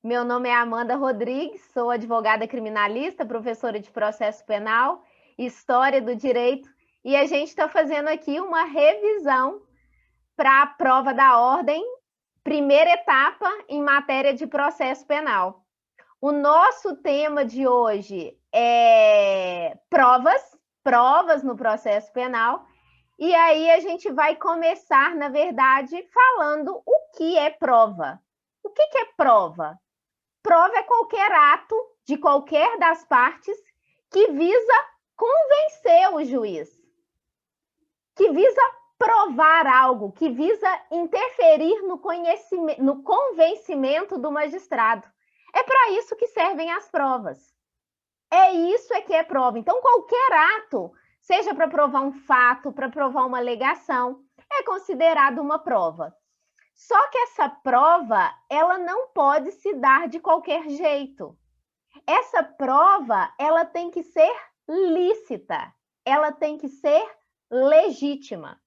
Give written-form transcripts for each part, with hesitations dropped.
Meu nome é Amanda Rodrigues, sou advogada criminalista, professora de processo penal, história do direito, e a gente está fazendo aqui uma revisão para a prova da ordem, primeira etapa em matéria de processo penal. O nosso tema de hoje é provas no processo penal, e aí a gente vai começar, na verdade, falando o que é prova. O que é prova? Prova é qualquer ato de qualquer das partes que visa convencer o juiz, que visa provar algo, que visa interferir no convencimento do magistrado. É para isso que servem as provas. É isso que é prova. Então, qualquer ato, seja para provar um fato, para provar uma alegação, é considerado uma prova. Só que essa prova, ela não pode se dar de qualquer jeito. Essa prova, ela tem que ser lícita, ela tem que ser legítima.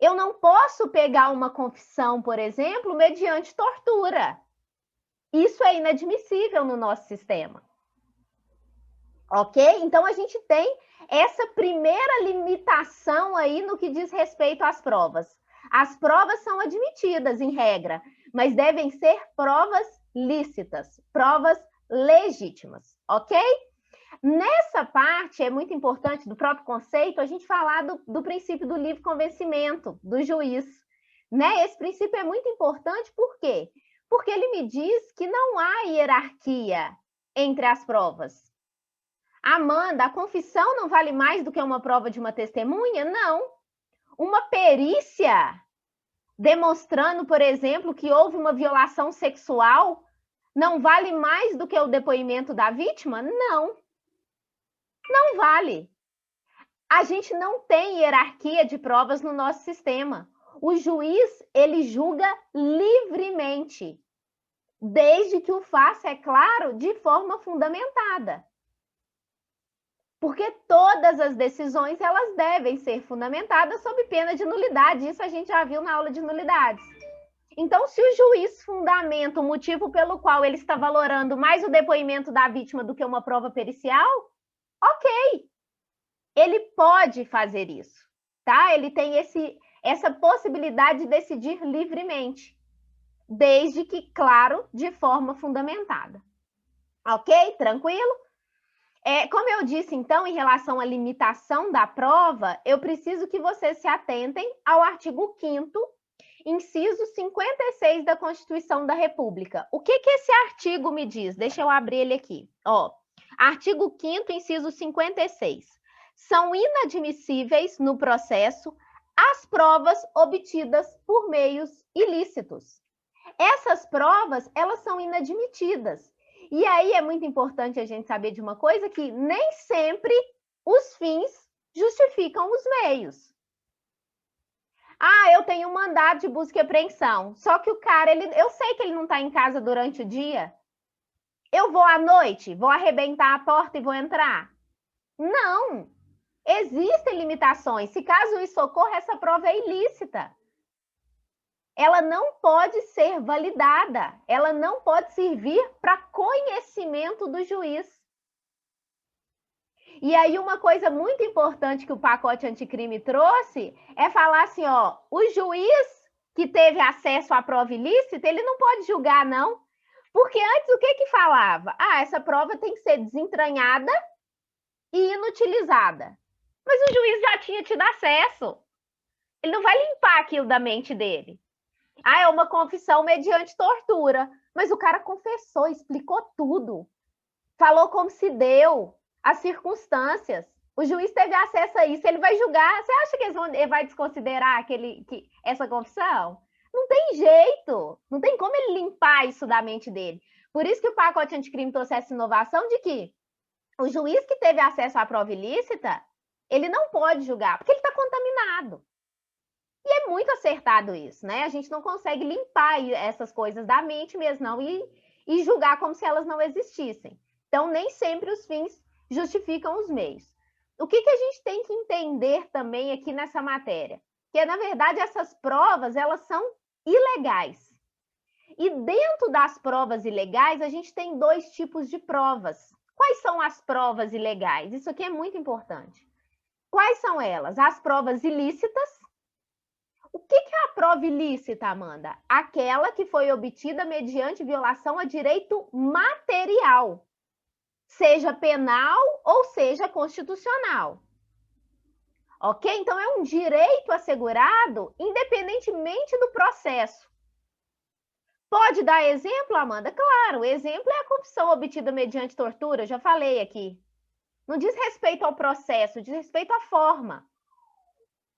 Eu não posso pegar uma confissão, por exemplo, mediante tortura. Isso é inadmissível no nosso sistema. Ok? Então, a gente tem essa primeira limitação aí no que diz respeito às provas. As provas são admitidas, em regra, mas devem ser provas lícitas, provas legítimas, ok? Nessa parte, é muito importante do próprio conceito, a gente falar do princípio do livre convencimento do juiz. Né? Esse princípio é muito importante, por quê? Porque ele me diz que não há hierarquia entre as provas. Amanda, a confissão não vale mais do que uma prova de uma testemunha? Não. Uma perícia demonstrando, por exemplo, que houve uma violação sexual não vale mais do que o depoimento da vítima? Não. Não vale. A gente não tem hierarquia de provas no nosso sistema. O juiz, ele julga livremente, desde que o faça, é claro, de forma fundamentada. Porque todas as decisões, elas devem ser fundamentadas sob pena de nulidade. Isso a gente já viu na aula de nulidades. Então, se o juiz fundamenta o motivo pelo qual ele está valorando mais o depoimento da vítima do que uma prova pericial, ok. Ele pode fazer isso, tá? Ele tem essa possibilidade de decidir livremente, desde que, claro, de forma fundamentada. Ok? Tranquilo? Como eu disse, então, em relação à limitação da prova, eu preciso que vocês se atentem ao artigo 5º, inciso 56 da Constituição da República. O que esse artigo me diz? Deixa eu abrir ele aqui. Artigo 5º, inciso 56. São inadmissíveis no processo as provas obtidas por meios ilícitos. Essas provas, elas são inadmitidas. E aí é muito importante a gente saber de uma coisa, que nem sempre os fins justificam os meios. Eu tenho um mandado de busca e apreensão, só que o cara, eu sei que ele não está em casa durante o dia. Eu vou à noite, vou arrebentar a porta e vou entrar? Não! Existem limitações. Se caso isso ocorra, essa prova é ilícita. Ela não pode ser validada, ela não pode servir para conhecimento do juiz. E aí uma coisa muito importante que o pacote anticrime trouxe é falar assim, o juiz que teve acesso à prova ilícita, ele não pode julgar, não. Porque antes o que falava? Essa prova tem que ser desentranhada e inutilizada. Mas o juiz já tinha tido acesso. Ele não vai limpar aquilo da mente dele. É uma confissão mediante tortura. Mas o cara confessou, explicou tudo. Falou como se deu, as circunstâncias. O juiz teve acesso a isso, ele vai julgar. Você acha que ele vai desconsiderar essa confissão? Não tem jeito. Não tem como ele limpar isso da mente dele. Por isso que o pacote anticrime trouxe essa inovação de que o juiz que teve acesso à prova ilícita, ele não pode julgar, porque ele está contaminado. E é muito acertado isso, né? A gente não consegue limpar essas coisas da mente mesmo, não, e julgar como se elas não existissem. Então, nem sempre os fins justificam os meios. O que a gente tem que entender também aqui nessa matéria? Que, na verdade, essas provas, elas são ilegais. E dentro das provas ilegais, a gente tem 2 tipos de provas. Quais são as provas ilegais? Isso aqui é muito importante. Quais são elas? As provas ilícitas. O que é a prova ilícita, Amanda? Aquela que foi obtida mediante violação a direito material, seja penal ou seja constitucional. Ok? Então, é um direito assegurado independentemente do processo. Pode dar exemplo, Amanda? Claro, o exemplo é a confissão obtida mediante tortura, já falei aqui. Não diz respeito ao processo, diz respeito à forma.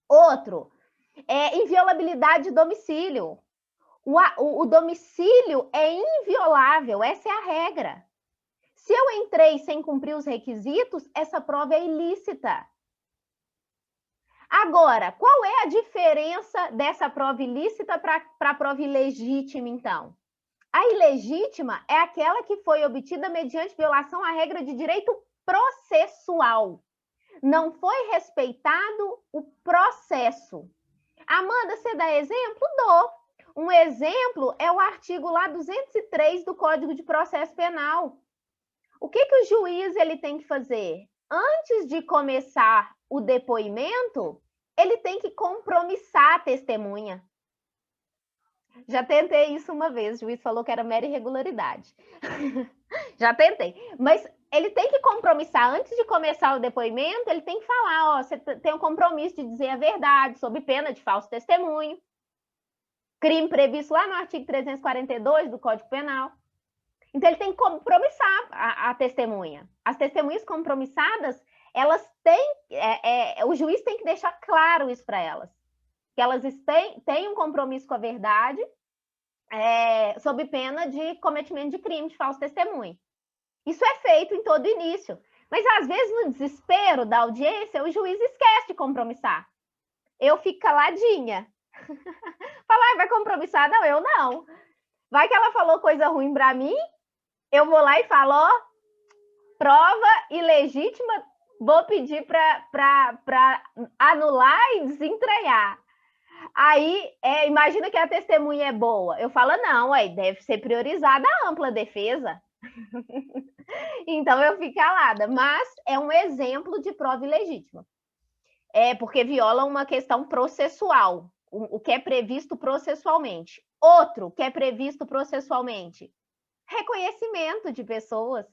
Outro, inviolabilidade de domicílio. O domicílio é inviolável, essa é a regra. Se eu entrei sem cumprir os requisitos, essa prova é ilícita. Agora, qual é a diferença dessa prova ilícita para a prova ilegítima, então? A ilegítima é aquela que foi obtida mediante violação à regra de direito processual. Não foi respeitado o processo. Amanda, você dá exemplo? Dou. Um exemplo é o artigo lá 203 do Código de Processo Penal. O que o juiz ele tem que fazer? Antes de começar o depoimento, ele tem que compromissar a testemunha. Já tentei isso uma vez, o juiz falou que era mera irregularidade. Já tentei. Mas ele tem que compromissar, antes de começar o depoimento, ele tem que falar, ó, você tem um compromisso de dizer a verdade, sob pena de falso testemunho. Crime previsto lá no artigo 342 do Código Penal. Então, ele tem que compromissar a testemunha. As testemunhas compromissadas, elas têm, o juiz tem que deixar claro isso para elas. Que elas têm um compromisso com a verdade, sob pena de cometimento de crime de falso testemunho. Isso é feito em todo início. Mas, às vezes, no desespero da audiência, o juiz esquece de compromissar. Eu fico caladinha. Fala, vai compromissar? Não, eu não. Vai que ela falou coisa ruim para mim, eu vou lá e falo, ó, prova ilegítima, vou pedir para anular e desentranhar. Aí, imagina que a testemunha é boa. Eu falo, não, deve ser priorizada a ampla defesa. Então, eu fico calada. Mas é um exemplo de prova ilegítima. Porque viola uma questão processual, o que é previsto processualmente. Outro que é previsto processualmente, reconhecimento de pessoas.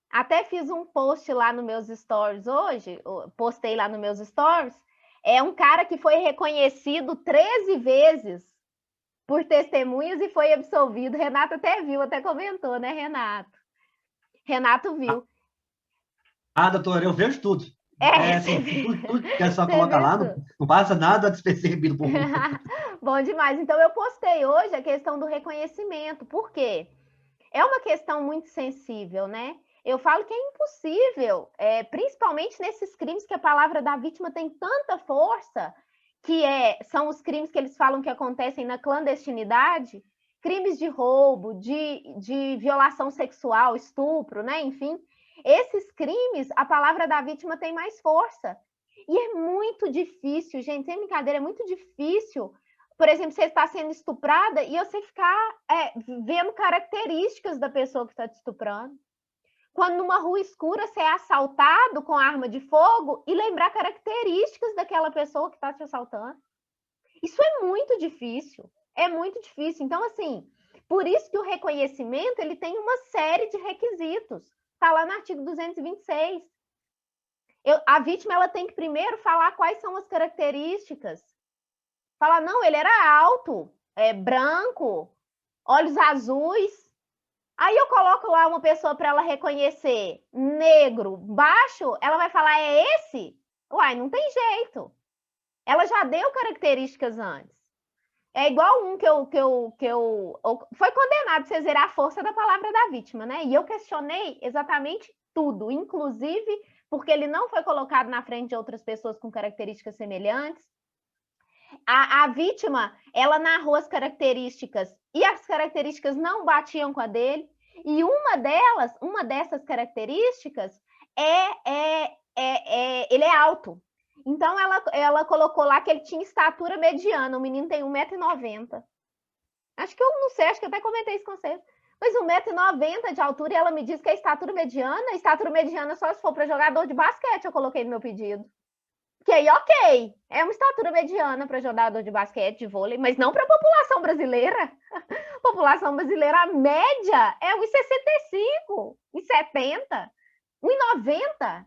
Até fiz um post lá nos meus stories hoje, postei lá nos meus stories, é um cara que foi reconhecido 13 vezes por testemunhas e foi absolvido. Renato até viu, até comentou, né, Renato? Renato viu. Doutora, eu vejo tudo. Assim, tudo que a pessoa coloca lá, não passa nada despercebido por mim. Bom demais. Então, eu postei hoje a questão do reconhecimento. Por quê? É uma questão muito sensível, né? Eu falo que é impossível, principalmente nesses crimes que a palavra da vítima tem tanta força, que são os crimes que eles falam que acontecem na clandestinidade, crimes de roubo, de violação sexual, estupro, né? Enfim, esses crimes, a palavra da vítima tem mais força. E é muito difícil, gente, sem brincadeira, é muito difícil. Por exemplo, você está sendo estuprada e você ficar vendo características da pessoa que está te estuprando. Quando numa rua escura você é assaltado com arma de fogo e lembrar características daquela pessoa que está te assaltando. Isso é muito difícil. É muito difícil. Então, assim, por isso que o reconhecimento ele tem uma série de requisitos. Está lá no artigo 226. A vítima ela tem que primeiro falar quais são as características. Falar, não, ele era alto, branco, olhos azuis. Aí eu coloco lá uma pessoa para ela reconhecer negro, baixo, ela vai falar, é esse? Uai, não tem jeito. Ela já deu características antes. É igual um que eu foi condenado a zerar a força da palavra da vítima, né? E eu questionei exatamente tudo, inclusive porque ele não foi colocado na frente de outras pessoas com características semelhantes. A vítima, ela narrou as características e as características não batiam com a dele. E uma dessas características ele é alto. Então, ela colocou lá que ele tinha estatura mediana, o menino tem 1,90 m. Acho que eu não sei, acho que eu até comentei isso com você. Mas 1,90 m de altura e ela me diz que é estatura mediana. Estatura mediana só se for para jogador de basquete, eu coloquei no meu pedido. Que aí, ok, é uma estatura mediana para jogador de basquete, de vôlei, mas não para a população brasileira. A população brasileira, a média é 1,65, 1,70, 1,90.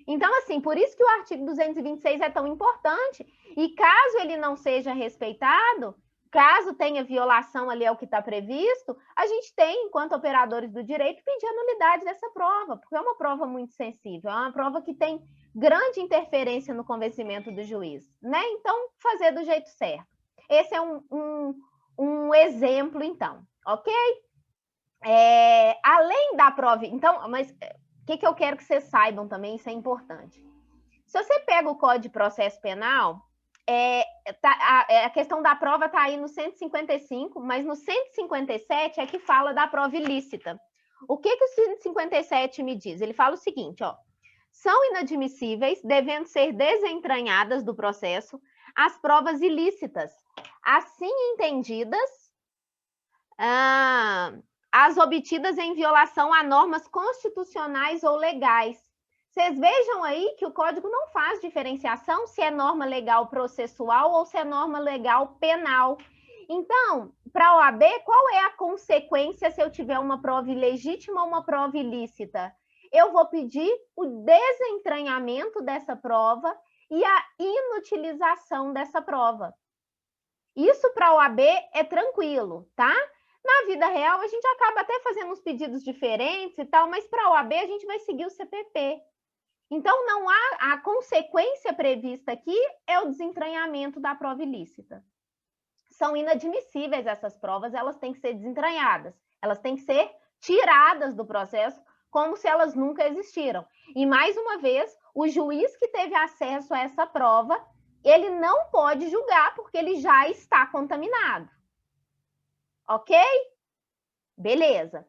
Então, assim, por isso que o artigo 226 é tão importante. E caso ele não seja respeitado, caso tenha violação ali ao que está previsto, a gente tem, enquanto operadores do direito, pedir a nulidade dessa prova, porque é uma prova muito sensível, é uma prova que tem grande interferência no convencimento do juiz, né? Então, fazer do jeito certo. Esse é um exemplo, então, ok? Além da prova, então, mas o que eu quero que vocês saibam também, isso é importante. Se você pega o Código de Processo Penal, a questão da prova está aí no 155, mas no 157 é que fala da prova ilícita. O que o 157 me diz? Ele fala o seguinte, ó, são inadmissíveis, devendo ser desentranhadas do processo, as provas ilícitas, assim entendidas, as obtidas em violação a normas constitucionais ou legais. Vocês vejam aí que o Código não faz diferenciação se é norma legal processual ou se é norma legal penal. Então, para a OAB, qual é a consequência se eu tiver uma prova ilegítima ou uma prova ilícita? Eu vou pedir o desentranhamento dessa prova e a inutilização dessa prova. Isso para a OAB é tranquilo, tá? Na vida real, a gente acaba até fazendo uns pedidos diferentes e tal, mas para a OAB a gente vai seguir o CPP. Então, não há a consequência prevista aqui é o desentranhamento da prova ilícita. São inadmissíveis essas provas, elas têm que ser desentranhadas, elas têm que ser tiradas do processo como se elas nunca existiram. E, mais uma vez, o juiz que teve acesso a essa prova, ele não pode julgar porque ele já está contaminado. Ok? Beleza.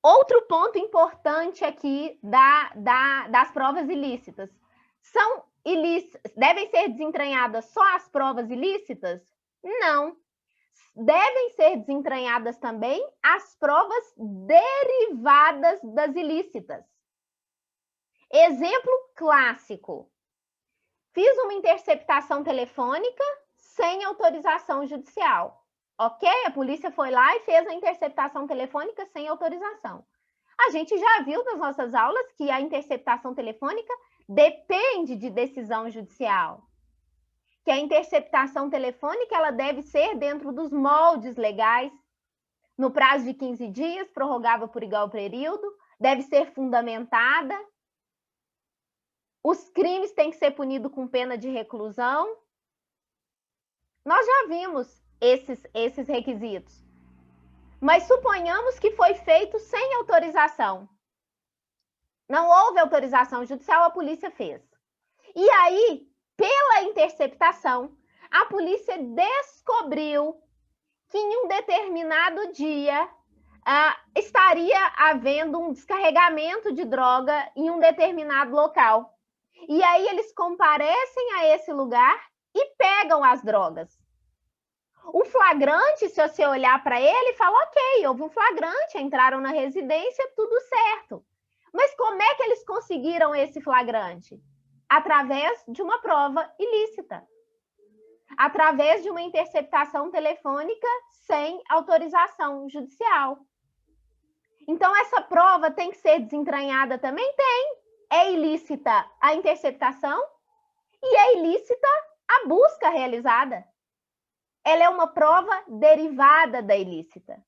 Outro ponto importante aqui das provas ilícitas. São ilícitas, devem ser desentranhadas só as provas ilícitas? Não. Devem ser desentranhadas também as provas derivadas das ilícitas. Exemplo clássico. Fiz uma interceptação telefônica sem autorização judicial. Ok? A polícia foi lá e fez a interceptação telefônica sem autorização. A gente já viu nas nossas aulas que a interceptação telefônica depende de decisão judicial. Que a interceptação telefônica ela deve ser dentro dos moldes legais, no prazo de 15 dias, prorrogável por igual período, deve ser fundamentada. Os crimes têm que ser punidos com pena de reclusão. Nós já vimos esses requisitos. Mas suponhamos que foi feito sem autorização. Não houve autorização judicial, a polícia fez. E aí, pela interceptação, a polícia descobriu que em um determinado dia estaria havendo um descarregamento de droga em um determinado local. E aí eles comparecem a esse lugar e pegam as drogas. O flagrante, se você olhar para ele, fala, ok, houve um flagrante, entraram na residência, tudo certo. Mas como é que eles conseguiram esse flagrante? Através de uma prova ilícita. Através de uma interceptação telefônica sem autorização judicial. Então, essa prova tem que ser desentranhada também? Tem. É ilícita a interceptação e é ilícita a busca realizada. Ela é uma prova derivada da ilícita.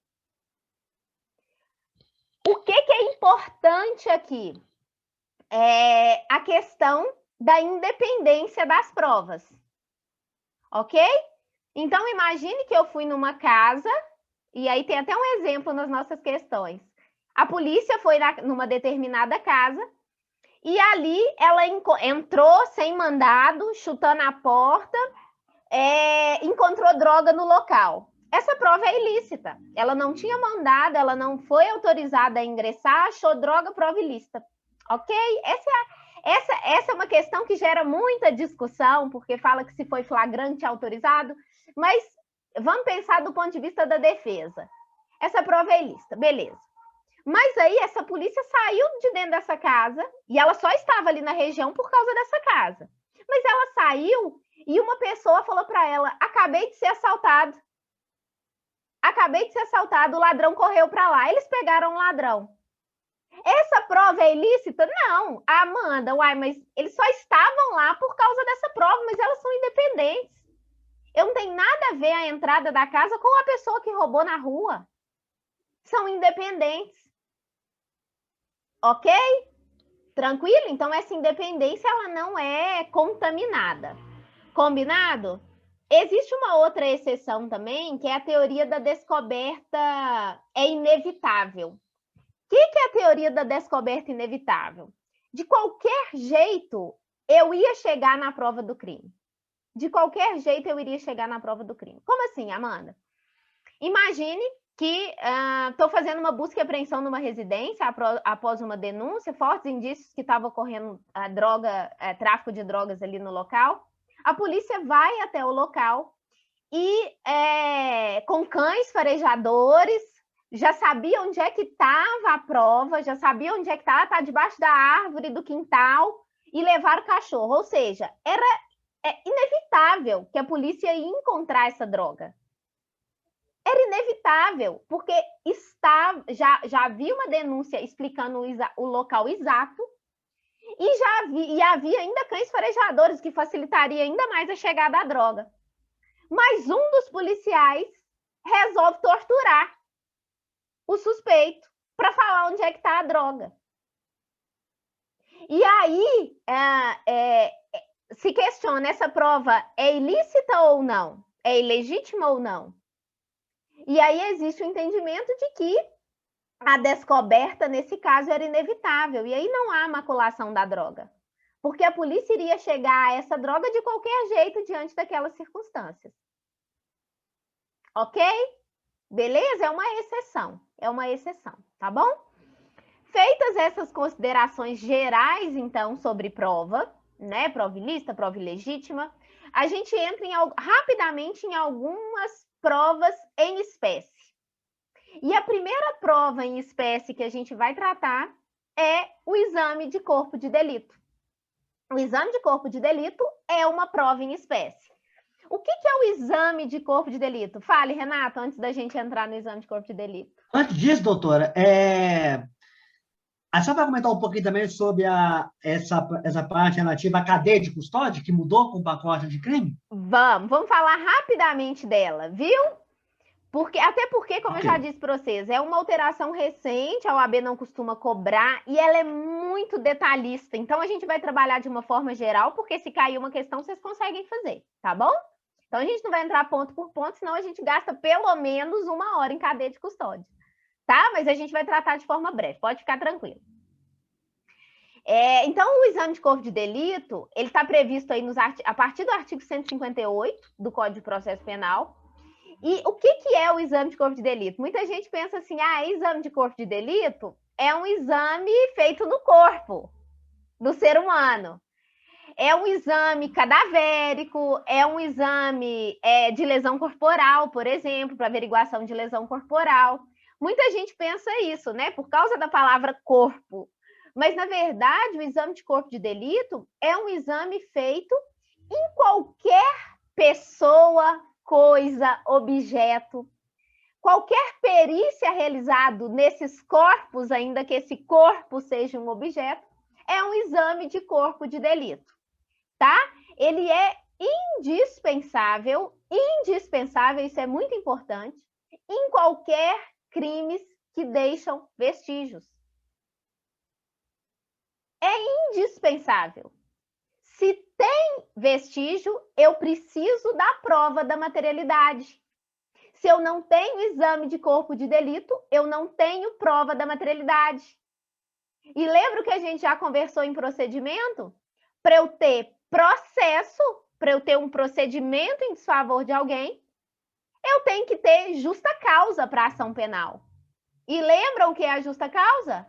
O que é importante aqui? É a questão da independência das provas. Ok? Então, imagine que eu fui numa casa, e aí tem até um exemplo nas nossas questões. A polícia foi numa determinada casa, e ali ela entrou sem mandado, chutando a porta, encontrou droga no local. Essa prova é ilícita. Ela não tinha mandado, ela não foi autorizada a ingressar, achou droga, prova ilícita. Ok? Essa é uma questão que gera muita discussão, porque fala que se foi flagrante autorizado, mas vamos pensar do ponto de vista da defesa. Essa prova é ilícita, beleza. Mas aí essa polícia saiu de dentro dessa casa e ela só estava ali na região por causa dessa casa. Mas ela saiu e uma pessoa falou para ela: acabei de ser assaltado. Acabei de ser assaltado, o ladrão correu para lá. Eles pegaram o ladrão. Essa prova é ilícita? Não. Amanda, uai, mas eles só estavam lá por causa dessa prova, mas elas são independentes. Eu não tenho nada a ver a entrada da casa com a pessoa que roubou na rua. São independentes. Ok? Tranquilo? Então, essa independência, ela não é contaminada. Combinado? Existe uma outra exceção também, que é a teoria da descoberta é inevitável. O que é a teoria da descoberta inevitável? De qualquer jeito, eu ia chegar na prova do crime. De qualquer jeito, eu iria chegar na prova do crime. Como assim, Amanda? Imagine que estou fazendo uma busca e apreensão numa residência após uma denúncia, fortes indícios que estava ocorrendo tráfico de drogas ali no local. A polícia vai até o local e, com cães farejadores, já sabia onde é que estava a prova, já sabia onde é que estava, debaixo da árvore do quintal, e levaram o cachorro. Ou seja, era inevitável que a polícia ia encontrar essa droga. Era inevitável, porque já havia uma denúncia explicando o local exato e havia ainda cães farejadores, que facilitaria ainda mais a chegada da droga. Mas um dos policiais resolve torturar o suspeito para falar onde é que está a droga. E aí se questiona, essa prova é ilícita ou não? É ilegítima ou não? E aí existe o entendimento de que a descoberta, nesse caso, era inevitável. E aí não há maculação da droga. Porque a polícia iria chegar a essa droga de qualquer jeito diante daquelas circunstâncias. Ok? Beleza? É uma exceção. É uma exceção, tá bom? Feitas essas considerações gerais, então, sobre prova, né? Prova ilícita, prova ilegítima, a gente entra rapidamente em algumas provas em espécie. E a primeira prova em espécie que a gente vai tratar é o exame de corpo de delito. O exame de corpo de delito é uma prova em espécie. O que é o exame de corpo de delito? Fale, Renato, antes da gente entrar no exame de corpo de delito. Antes disso, doutora, só para comentar um pouquinho também sobre essa parte relativa à cadeia de custódia, que mudou com o pacote de crime? Vamos falar rapidamente dela, viu? Até porque, como eu já disse para vocês, é uma alteração recente, a OAB não costuma cobrar, e ela é muito detalhista. Então, a gente vai trabalhar de uma forma geral, porque se cair uma questão, vocês conseguem fazer, tá bom? Então, a gente não vai entrar ponto por ponto, senão a gente gasta pelo menos 1 hora em cadeia de custódia, tá? Mas a gente vai tratar de forma breve, pode ficar tranquilo. Então, o exame de corpo de delito, ele está previsto aí a partir do artigo 158 do Código de Processo Penal. E o que é o exame de corpo de delito? Muita gente pensa assim, exame de corpo de delito é um exame feito no corpo do ser humano. É um exame cadavérico, é um exame de lesão corporal, por exemplo, para averiguação de lesão corporal. Muita gente pensa isso, né? Por causa da palavra corpo. Mas, na verdade, o exame de corpo de delito é um exame feito em qualquer pessoa, coisa, objeto. Qualquer perícia realizado nesses corpos, ainda que esse corpo seja um objeto, é um exame de corpo de delito, tá? Ele é indispensável, isso é muito importante, em qualquer crimes que deixam vestígios. É indispensável. Se tem vestígio, eu preciso da prova da materialidade. Se eu não tenho exame de corpo de delito, eu não tenho prova da materialidade. E lembra que a gente já conversou em procedimento? Para eu ter processo, para eu ter um procedimento em desfavor de alguém, eu tenho que ter justa causa para a ação penal. E lembram o que é a justa causa?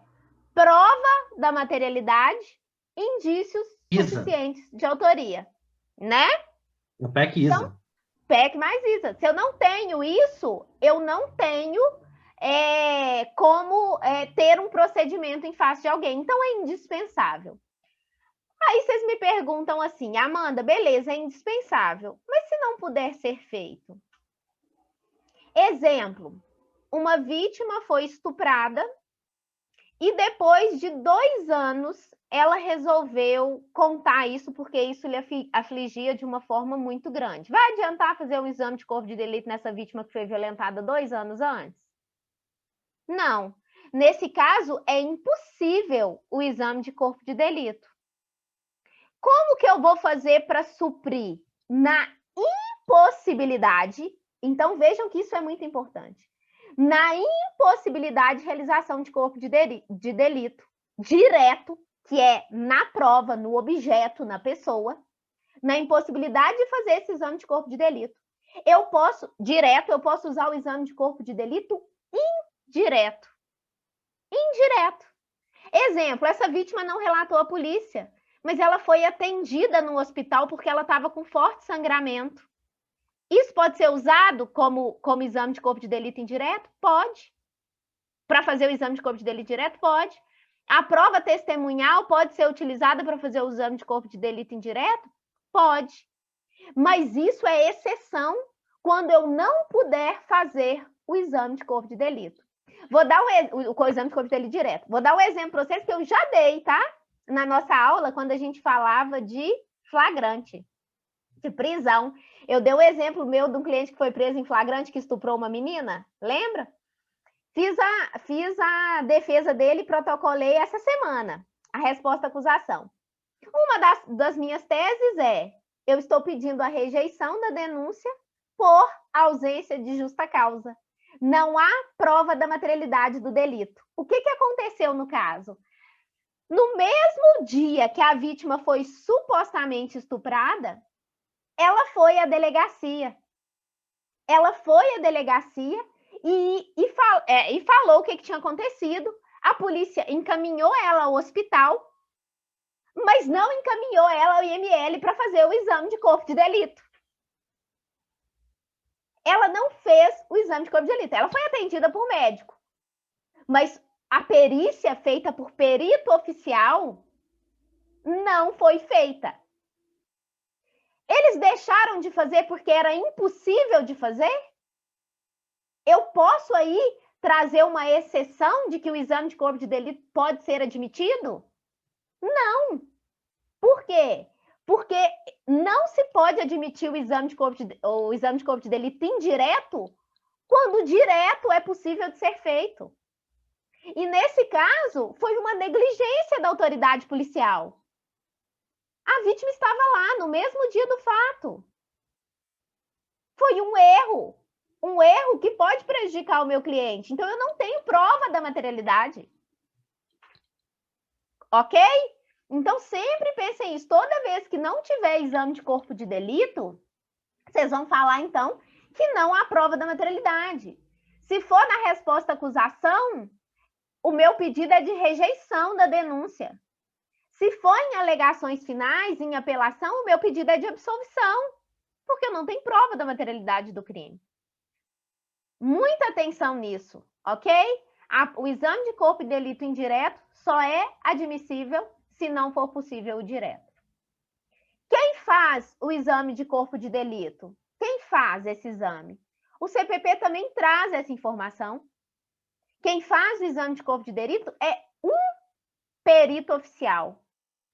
Prova da materialidade, indícios suficientes de autoria, né? O PEC ISA. PEC mais ISA. Se eu não tenho isso, eu não tenho como ter um procedimento em face de alguém. Então, é indispensável. Aí vocês me perguntam assim, Amanda, beleza, é indispensável, mas se não puder ser feito? Exemplo, uma vítima foi estuprada e depois de 2 anos ela resolveu contar isso porque isso lhe afligia de uma forma muito grande. Vai adiantar fazer um exame de corpo de delito nessa vítima que foi violentada 2 anos antes? Não. Nesse caso, é impossível o exame de corpo de delito. Como que eu vou fazer para suprir? Na impossibilidade, então vejam que isso é muito importante. Na impossibilidade de realização de corpo de delito direto, que é na prova, no objeto, na pessoa, na impossibilidade de fazer esse exame de corpo de delito, eu posso usar o exame de corpo de delito indireto. Indireto. Exemplo, essa vítima não relatou à polícia, mas ela foi atendida no hospital porque ela estava com forte sangramento. Isso pode ser usado como exame de corpo de delito indireto? Pode. Para fazer o exame de corpo de delito direto? Pode. A prova testemunhal pode ser utilizada para fazer o exame de corpo de delito indireto? Pode. Mas isso é exceção quando eu não puder fazer o exame de corpo de delito. Vou dar o exame de corpo de delito direto. Vou dar um exemplo para vocês que eu já dei, tá? Na nossa aula, quando a gente falava de flagrante, de prisão. Eu dei um exemplo meu de um cliente que foi preso em flagrante que estuprou uma menina, lembra? Fiz a defesa dele e protocolei essa semana, a resposta à acusação. Uma das minhas teses é, eu estou pedindo a rejeição da denúncia por ausência de justa causa. Não há prova da materialidade do delito. O que aconteceu no caso? No mesmo dia que a vítima foi supostamente estuprada, ela foi à delegacia. Ela foi à delegacia e falou o que tinha acontecido. A polícia encaminhou ela ao hospital, mas não encaminhou ela ao IML para fazer o exame de corpo de delito. Ela não fez o exame de corpo de delito. Ela foi atendida por médico. Mas a perícia feita por perito oficial não foi feita. Eles deixaram de fazer porque era impossível de fazer? Eu posso aí trazer uma exceção de que o exame de corpo de delito pode ser admitido? Não. Por quê? Porque não se pode admitir o exame de corpo de delito indireto quando o direto é possível de ser feito. E nesse caso, foi uma negligência da autoridade policial. A vítima estava lá no mesmo dia do fato. Foi um erro que pode prejudicar o meu cliente. Então, eu não tenho prova da materialidade. Ok? Então, sempre pensem isso. Toda vez que não tiver exame de corpo de delito, vocês vão falar, então, que não há prova da materialidade. Se for na resposta à acusação, o meu pedido é de rejeição da denúncia. Se for em alegações finais, em apelação, o meu pedido é de absolvição, porque eu não tenho prova da materialidade do crime. Muita atenção nisso, ok? O exame de corpo de delito indireto só é admissível se não for possível o direto. Quem faz o exame de corpo de delito? Quem faz esse exame? O CPP também traz essa informação. Quem faz o exame de corpo de delito é um perito oficial.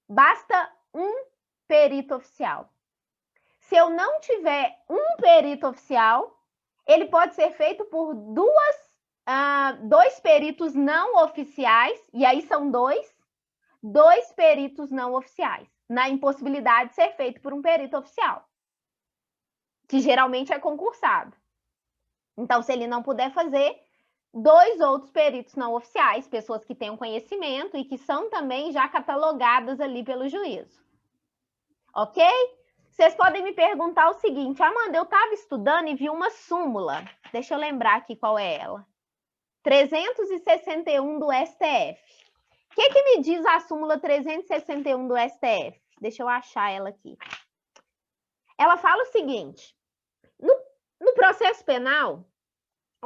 Basta um perito oficial. Se eu não tiver um perito oficial, ele pode ser feito por dois peritos não oficiais, e aí são dois peritos não oficiais, na impossibilidade de ser feito por um perito oficial, que geralmente é concursado. Então, se ele não puder fazer, 2 outros peritos não oficiais, pessoas que tenham conhecimento e que são também já catalogadas ali pelo juízo. Ok? Vocês podem me perguntar o seguinte, Amanda, eu estava estudando e vi uma súmula. Deixa eu lembrar aqui qual é ela. 361 do STF. O que me diz a súmula 361 do STF? Deixa eu achar ela aqui. Ela fala o seguinte, no No processo penal,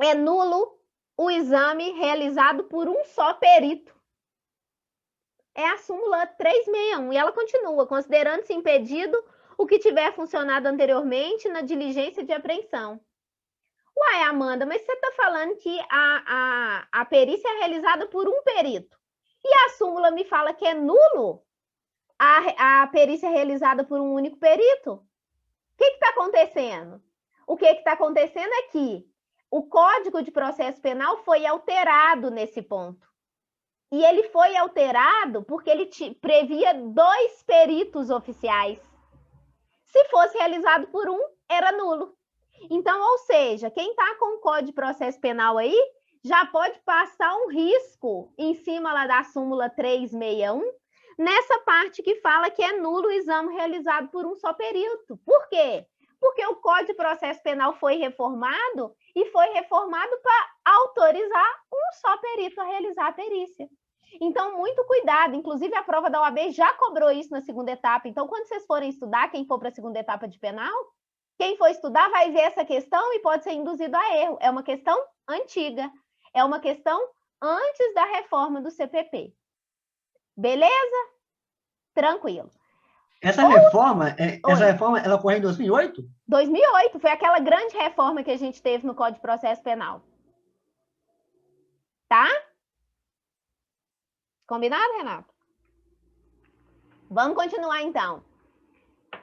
é nulo o exame realizado por um só perito. É a súmula 361, e ela continua, considerando-se impedido o que tiver funcionado anteriormente na diligência de apreensão. Uai, Amanda, mas você está falando que a perícia é realizada por um perito. E a súmula me fala que é nulo a perícia realizada por um único perito? O que está acontecendo? O que está acontecendo é que o Código de Processo Penal foi alterado nesse ponto. E ele foi alterado porque ele previa 2 peritos oficiais. Se fosse realizado por um, era nulo. Então, ou seja, quem está com o Código de Processo Penal aí, já pode passar um risco em cima lá da súmula 361, nessa parte que fala que é nulo o exame realizado por um só perito. Por quê? Porque o Código de Processo Penal foi reformado e foi reformado para autorizar um só perito a realizar a perícia. Então, muito cuidado. Inclusive, a prova da OAB já cobrou isso na segunda etapa. Então, quando vocês forem estudar, quem for para a segunda etapa de penal, quem for estudar vai ver essa questão e pode ser induzido a erro. É uma questão antiga. É uma questão antes da reforma do CPP. Beleza? Tranquilo. Essa reforma, ela ocorreu em 2008? 2008, foi aquela grande reforma que a gente teve no Código de Processo Penal. Tá? Combinado, Renato? Vamos continuar, então.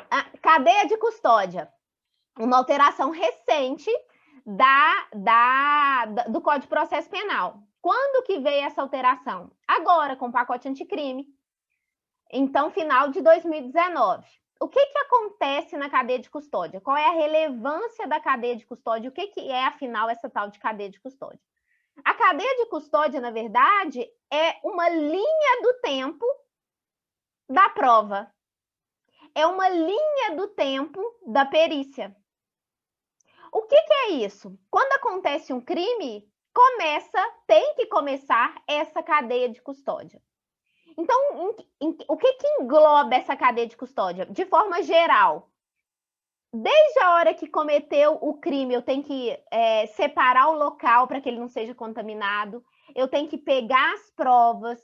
A cadeia de custódia. Uma alteração recente do Código de Processo Penal. Quando que veio essa alteração? Agora, com o pacote anticrime. Então, final de 2019. O que acontece na cadeia de custódia? Qual é a relevância da cadeia de custódia? O que é, afinal, essa tal de cadeia de custódia? A cadeia de custódia, na verdade, é uma linha do tempo da prova. É uma linha do tempo da perícia. O que é isso? Quando acontece um crime, tem que começar essa cadeia de custódia. Então, o que engloba essa cadeia de custódia? De forma geral, desde a hora que cometeu o crime, eu tenho que separar o local para que ele não seja contaminado, eu tenho que pegar as provas,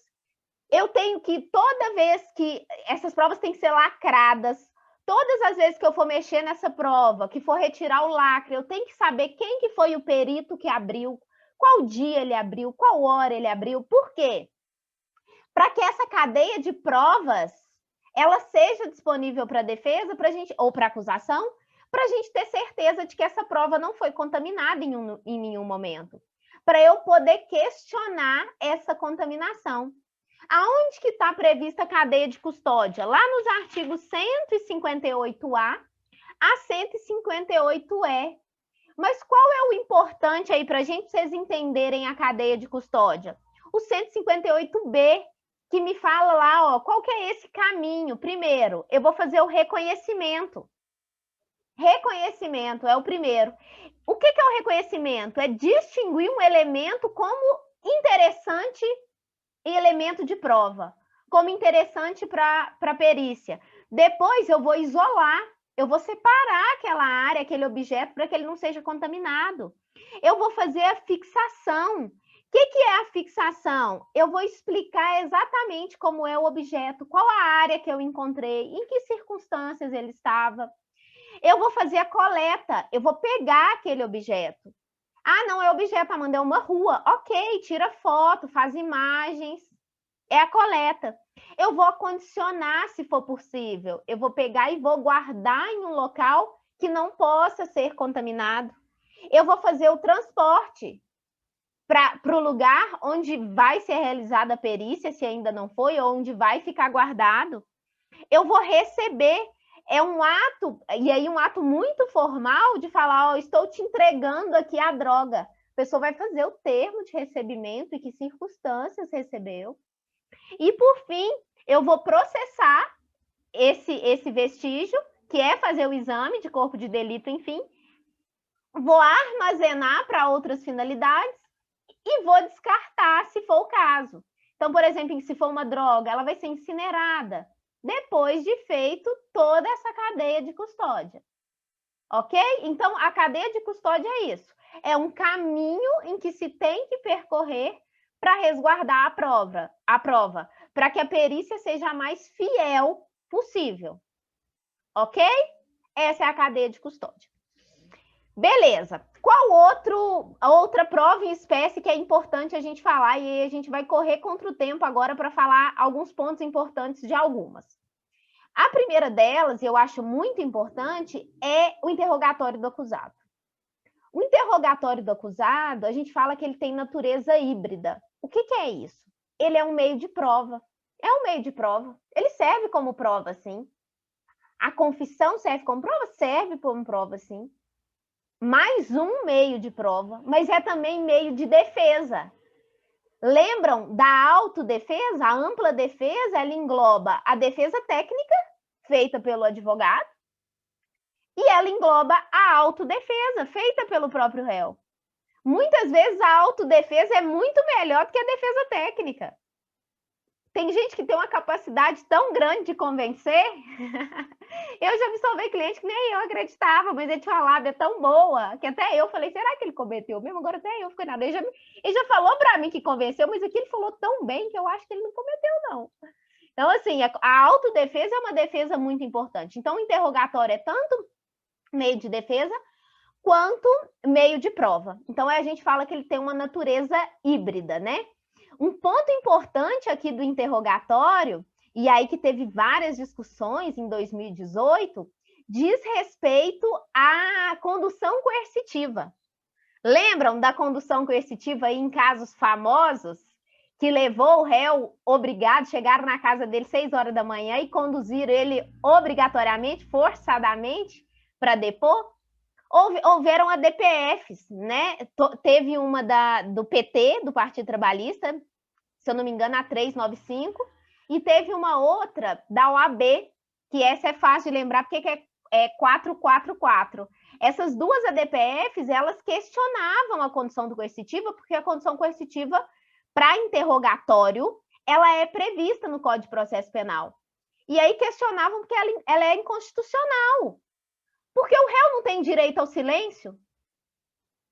eu tenho que, toda vez que essas provas têm que ser lacradas, todas as vezes que eu for mexer nessa prova, que for retirar o lacre, eu tenho que saber quem que foi o perito que abriu, qual dia ele abriu, qual hora ele abriu. Por quê? Para que essa cadeia de provas ela seja disponível para a defesa, ou para a acusação, para a gente ter certeza de que essa prova não foi contaminada em nenhum momento. Para eu poder questionar essa contaminação. Aonde que está prevista a cadeia de custódia? Lá nos artigos 158A a 158E. Mas qual é o importante aí para a gente, vocês entenderem a cadeia de custódia? O 158B, que me fala lá, ó, qual que é esse caminho? Primeiro, eu vou fazer o reconhecimento. Reconhecimento é o primeiro. O que é o reconhecimento? É distinguir um elemento como interessante e elemento de prova, como interessante para a perícia. Depois eu vou isolar, eu vou separar aquela área, aquele objeto, para que ele não seja contaminado. Eu vou fazer a fixação. O que é a fixação? Eu vou explicar exatamente como é o objeto, qual a área que eu encontrei, em que circunstâncias ele estava. Eu vou fazer a coleta, eu vou pegar aquele objeto. Ah, não é objeto, Amanda, é uma rua. Ok, tira foto, faz imagens. É a coleta. Eu vou condicionar, se for possível. Eu vou pegar e vou guardar em um local que não possa ser contaminado. Eu vou fazer o transporte para o lugar onde vai ser realizada a perícia, se ainda não foi, ou onde vai ficar guardado. Eu vou receber. É um ato, e aí um ato muito formal de falar, ó, estou te entregando aqui a droga. A pessoa vai fazer o termo de recebimento e que circunstâncias recebeu. E, por fim, eu vou processar esse vestígio, que é fazer o exame de corpo de delito, enfim. Vou armazenar para outras finalidades e vou descartar, se for o caso. Então, por exemplo, se for uma droga, ela vai ser incinerada depois de feito toda essa cadeia de custódia. ok? Então, a cadeia de custódia é isso. É um caminho em que se tem que percorrer para resguardar a prova, para que a perícia seja a mais fiel possível, ok? Essa é a cadeia de custódia. Beleza. Qual outra prova em espécie que é importante a gente falar? E aí a gente vai correr contra o tempo agora para falar alguns pontos importantes de algumas. A primeira delas, e eu acho muito importante, é o interrogatório do acusado. O interrogatório do acusado, a gente fala que ele tem natureza híbrida. O que é isso? Ele é um meio de prova. É um meio de prova. Ele serve como prova, sim. A confissão serve como prova? Serve como prova, sim. Mais um meio de prova, mas é também meio de defesa. Lembram da autodefesa? A ampla defesa, ela engloba a defesa técnica, feita pelo advogado, e ela engloba a autodefesa, feita pelo próprio réu. Muitas vezes a autodefesa é muito melhor do que a defesa técnica. Tem gente que tem uma capacidade tão grande de convencer. Eu já absolvi cliente que nem eu acreditava, mas ele tinha uma lábia tão boa que até eu falei, será que ele cometeu mesmo? Agora até eu fiquei nada. Ele já falou para mim que convenceu, mas aqui ele falou tão bem que eu acho que ele não cometeu, não. Então, assim, a autodefesa é uma defesa muito importante. Então, o interrogatório é tanto meio de defesa quanto meio de prova. Então, a gente fala que ele tem uma natureza híbrida, né? Um ponto importante aqui do interrogatório, e aí que teve várias discussões em 2018, diz respeito à condução coercitiva. Lembram da condução coercitiva aí em casos famosos, que levou o réu obrigado, chegaram na casa dele 6 horas da manhã e conduziram ele obrigatoriamente, forçadamente, para depor? Houveram ADPFs, né? Teve uma do PT, do Partido Trabalhista, se eu não me engano, a 395, e teve uma outra da OAB, que essa é fácil de lembrar, porque é 444. Essas duas ADPFs, elas questionavam a condição coercitiva, porque a condição coercitiva, para interrogatório, ela é prevista no Código de Processo Penal. E aí questionavam porque ela é inconstitucional. Porque o réu não tem direito ao silêncio?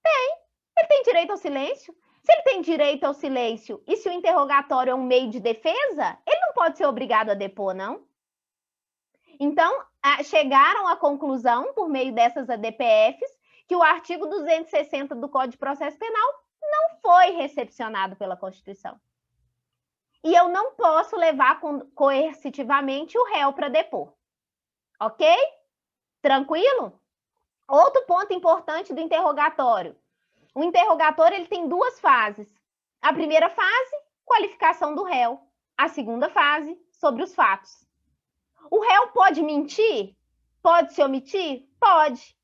Tem. Ele tem direito ao silêncio. Se ele tem direito ao silêncio e se o interrogatório é um meio de defesa, ele não pode ser obrigado a depor, não. Então, chegaram à conclusão, por meio dessas ADPFs, que o artigo 260 do Código de Processo Penal não foi recepcionado pela Constituição. E eu não posso levar coercitivamente o réu para depor. Ok? Tranquilo? Outro ponto importante do interrogatório. O interrogatório ele tem duas fases. A primeira fase, qualificação do réu. A segunda fase, sobre os fatos. O réu pode mentir? Pode se omitir? Pode.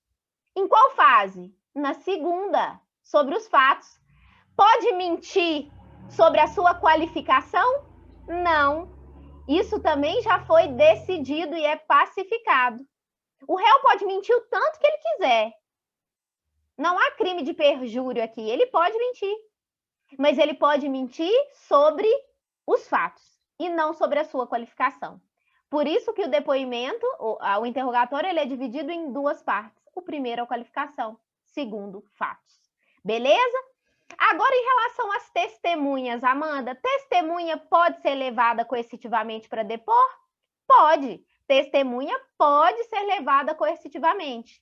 Em qual fase? Na segunda, sobre os fatos. Pode mentir sobre a sua qualificação? Não. Isso também já foi decidido e é pacificado. O réu pode mentir o tanto que ele quiser. Não há crime de perjúrio aqui. Ele pode mentir. Mas ele pode mentir sobre os fatos e não sobre a sua qualificação. Por isso que o depoimento, o interrogatório, ele é dividido em duas partes. O primeiro é a qualificação, segundo, fatos. Beleza? Agora, em relação às testemunhas, Amanda, testemunha pode ser levada coercitivamente para depor? Pode. Testemunha pode ser levada coercitivamente.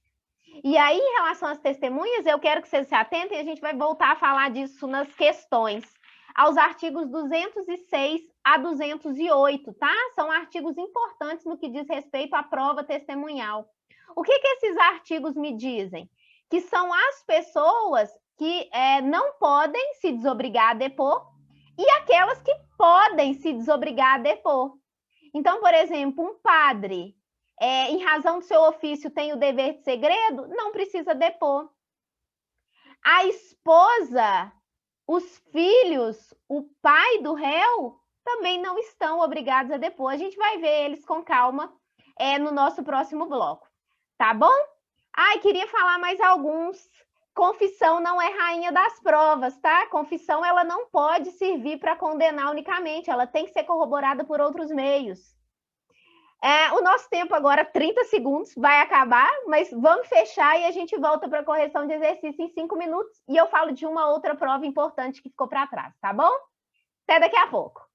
E aí, em relação às testemunhas, eu quero que vocês se atentem e a gente vai voltar a falar disso nas questões, aos artigos 206 a 208, tá? São artigos importantes no que diz respeito à prova testemunhal. O que esses artigos me dizem? Que são as pessoas que não podem se desobrigar a depor e aquelas que podem se desobrigar a depor. Então, por exemplo, um padre, em razão do seu ofício, tem o dever de segredo, não precisa depor. A esposa, os filhos, o pai do réu, também não estão obrigados a depor. A gente vai ver eles com calma no nosso próximo bloco, tá bom? Queria falar mais alguns. Confissão não é rainha das provas, tá? Confissão, ela não pode servir para condenar unicamente, ela tem que ser corroborada por outros meios. O nosso tempo agora, 30 segundos, vai acabar, mas vamos fechar e a gente volta para a correção de exercício em 5 minutos e eu falo de uma outra prova importante que ficou para trás, tá bom? Até daqui a pouco.